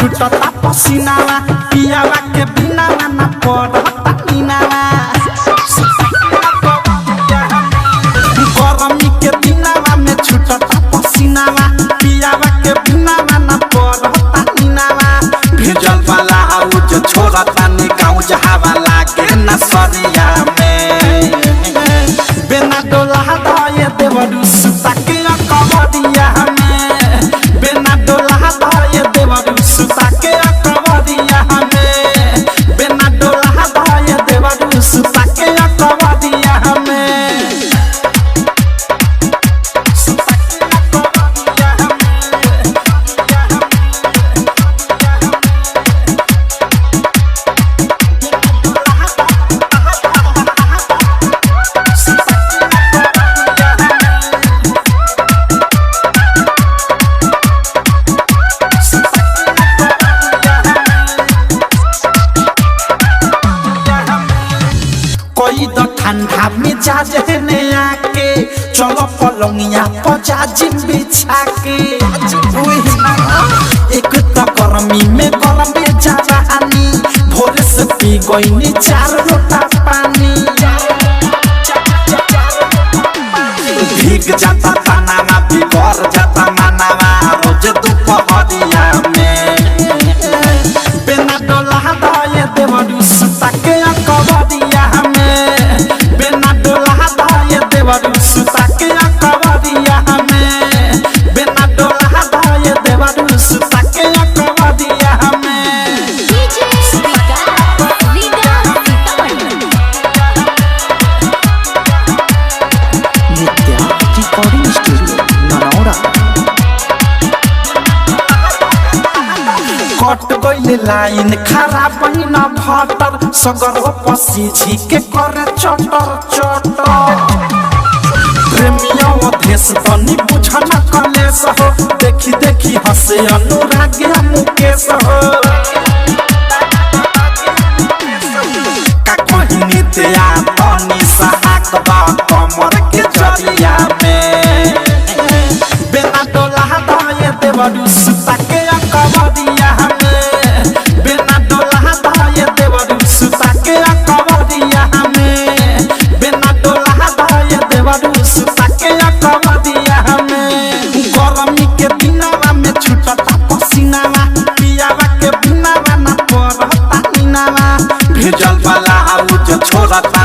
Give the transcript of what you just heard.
छुटता पसीनावा पियावा के बिना ना पड़ता नीनावा गरमी के दिनावा में छुटता पसीनावा पियावा के बिना ना पड़ता नीनावा भेजल वाला जो छोड़ता नी गाँव जहावा लागे न सरिया में बिना डोला दाए देवरू सुता के कवरिया में बिना डोला दाए देवरू सुता के कवरिया में बिना डोला दाए देवरू सुता के कवरिया में कोई तो ठंडा मिजाज है ने आके चलो पलंगिया पजा जिम बिछा के एक तो गर्मी में गरम में जा रहानी भोर से पी गई 4 लोटा पानी भीग जाता तनावा बिगड़ जाता मनावा रोज दोपहरिया में बिना डोला दाए देवरू सुता के कवरिया में बिना डोला दाए देवरू सुता के कवरिया में बिना डोला दाए देवरू सुता के कवरिया में नित्या रिकॉर्डिंग स्टूडियो नरौरा कट गइल लाइन खराब न भटर सगर पसी झिके करे चटर चटर प्रेमिया देश तनी बुझन कलेस हो देखी देखी हंसे अनुराग मुकेश हो का कहनी तेया तनी सहाक बा कमर के जरिया में बिना डोला दाए देवरू सुता के कवरिया में बिना डोला दाए देवरू सुता के कवरिया में बिना डोला दाए देवरू सुता के कवरिया में गरमी के दिनावा में छुटता पसीनावा पियावा के बिना ना पड़ता नीनावा भेजल वाला जो छोड़ता